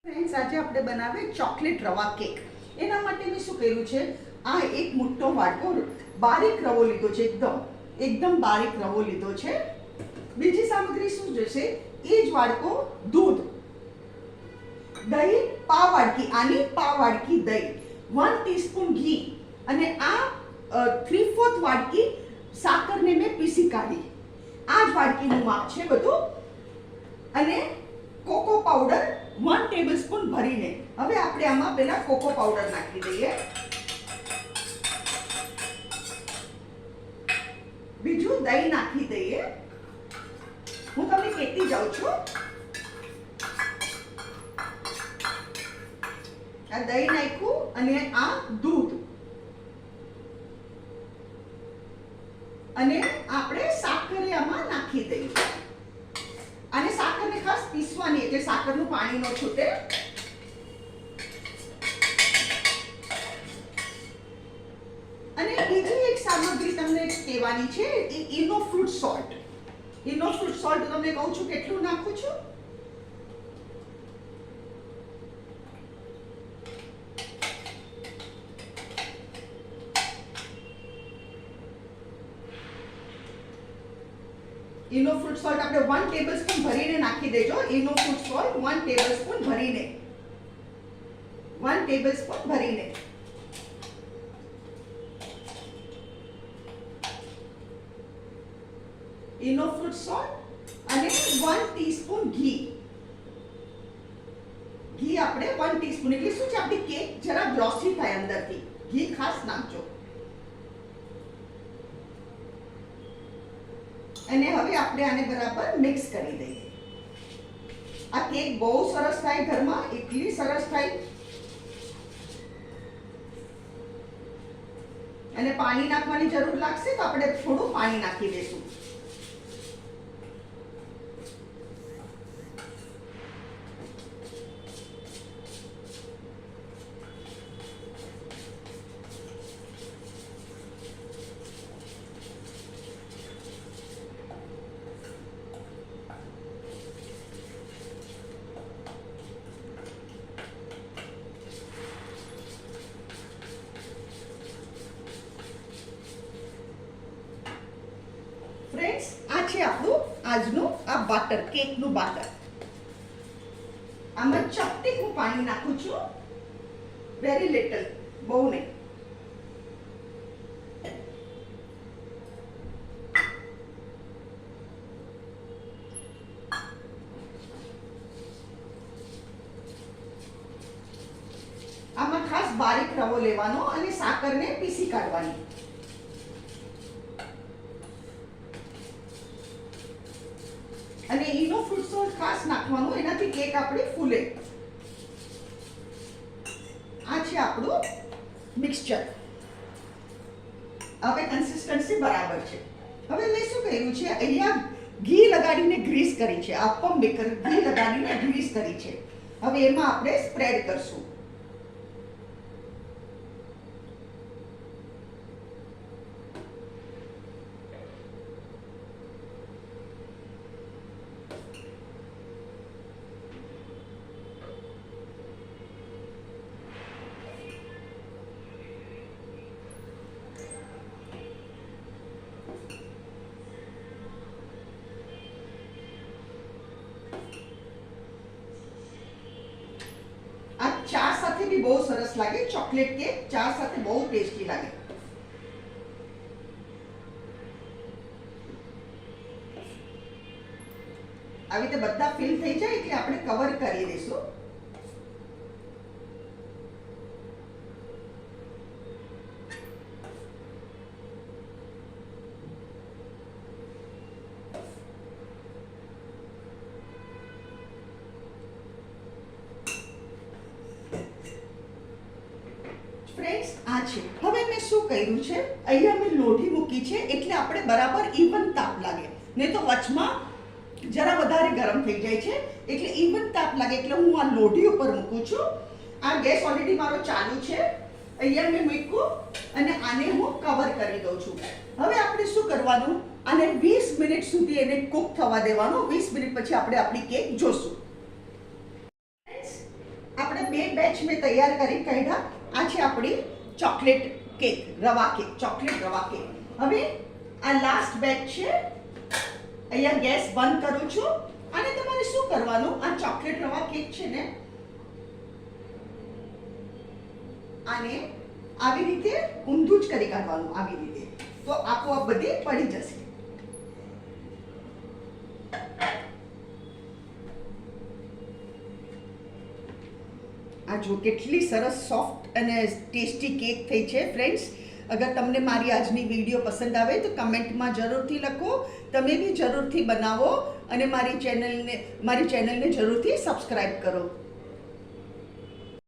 Friends, આજે આપણે બનાવે ચોકલેટ રવા કેક. એના માટે મેં શું કર્યું છે, આ એક મોટો વાટકો બારીક રવો લીધો છે, એકદમ બારીક રવો લીધો છે. બીજી સામગ્રી શું જશે, એ જ વાટકો દૂધ, દહીં પાવ વાટકી, આની પાવ વાટકી દહીં, 1 ટીસ્પૂન ઘી અને આ 3/4 વાટકી સાકરને મેં પીસી કાઢી. આ જ વાટકીનું માપ છે બધું. અને કોકો પાવડર 1 ટેબલસ્પૂન ભરીને. હવે આપણે આમાં પહેલા કોકો પાવડર નાખી દઈએ. બીજું દહીં નાખી દઈએ. હું તમને કહેતી જાઉં છું. આ દહીં નાખ્યું અને આ દૂધ અને આપણે સાકર આમાં નાખી દઈએ. અને સાકરને ખાસ પીસવાની, એટલે સાકરનું પાણી ન છૂટે. અને બીજી એક સામગ્રી તમને કહેવાની છે, એ ઇનો ફ્રૂટ સોલ્ટ. ઇનો ફ્રૂટ સોલ્ટ તમને કહું છું કેટલું નાખું છું. ઇનો ફ્રૂટ સોલ્ટ આપણે 1 ટેબલસ્પૂન ભરીને નાખી દેજો. ઇનો ફ્રૂટ સોલ્ટ 1 ટેબલસ્પૂન ભરીને, 1 ટેબલસ્પૂન ભરીને. ઇનો ફ્રૂટ સોલ્ટ અને 1 ટીસ્પૂન ઘી. ઘી આપણે 1 ટીસ્પૂન, એટલે શું છે, આપણી કેક જરા ગ્લોસી થાય અંદરથી. ઘી ખાસ નાખજો. અને હવે આપણે આને બરાબર મિક્સ કરી દઈએ. આ કેક બહુ સરસ થાય ઘરમાં, એટલી સરસ થાય. અને પાણી નાખવાની જરૂર લાગશે તો આપણે થોડું પાણી નાખી દઈશું. ફ્રેન્ડ્સ, આ છે આપણું આજનું આ બાટર, કેકનું બાટર. આમાં ચપટી હું પાણી નાખું છું, વેરી લિટલ, બહુ નહીં. આમાં ખાસ બારીક રવો લેવાનો અને સાકરને પીસી કાઢવાની. અને ઇનો ફ્રૂટ સોલ્ટ ખાસ નાખવાનું, એનાથી કેક આપણી ફૂલે. આ છે આપણું મિક્સચર. હવે કન્સિસ્ટન્સી બરાબર છે. હવે મેં શું કર્યું છે, અહીંયા ઘી લગાડીને ગ્રીસ કરી છે. અપમ બેકર ઘી લગાડીને ગ્રીસ કરી છે. હવે એમાં આપણે સ્પ્રેડ કરશું. ચા સાથે બી બહુ સરસ લાગે. ચોકલેટ કેક ચા સાથે બહુ ટેસ્ટી લાગે. આવી રીતે બધા ફિલ થઈ જાય એટલે આપણે કવર કરી દઈશું. ફ્રેન્ડ્સ, આ છે. હવે મેં શું કર્યું છે, અહીંયા મેં લોઢી મૂકી છે, એટલે આપણે બરાબર ઇવન તાપ લાગે. નહીં તો વચમાં જરા વધારે ગરમ થઈ જાય છે, એટલે ઇવન તાપ લાગે. એટલે હું આ લોઢી ઉપર મૂકું છું. આ ગેસ ઓલરેડી મારો ચાલુ છે. અહીંયા મેં મૂક્યું અને આને હું કવર કરી દઉં છું. હવે આપણે શું કરવાનું, આને 20 મિનિટ સુધી એને કુક થવા દેવાનું. 20 મિનિટ પછી આપણે આપણી કેક જોશું. આપણે 2 બેચ મેં તૈયાર કરી કાઢ્યા. આ છે આપણી ચોકલેટ કેક, રવા કેક, ચોકલેટ રવા કેક. હવે આ લાસ્ટ બેચ છે. અહીંયા ગેસ બંધ કરું છું. અને તમારે શું કરવાનું, આ ચોકલેટ રવા કેક છે ને આને આવી રીતે ઊંધું જ કરી કાઢવાનું, આવી રીતે, તો આપોઆપ બધી પડી જશે. આ જો કેટલી સરસ સોફ્ટ અને ટેસ્ટી કેક થઈ છે ફ્રેન્ડ્સ. અગર તમને મારી આજની વિડીયો પસંદ આવે તો કમેન્ટમાં જરૂરથી લખો. તમે બી જરૂરથી બનાવો અને મારી ચેનલને જરૂરથી સબસ્ક્રાઈબ કરો.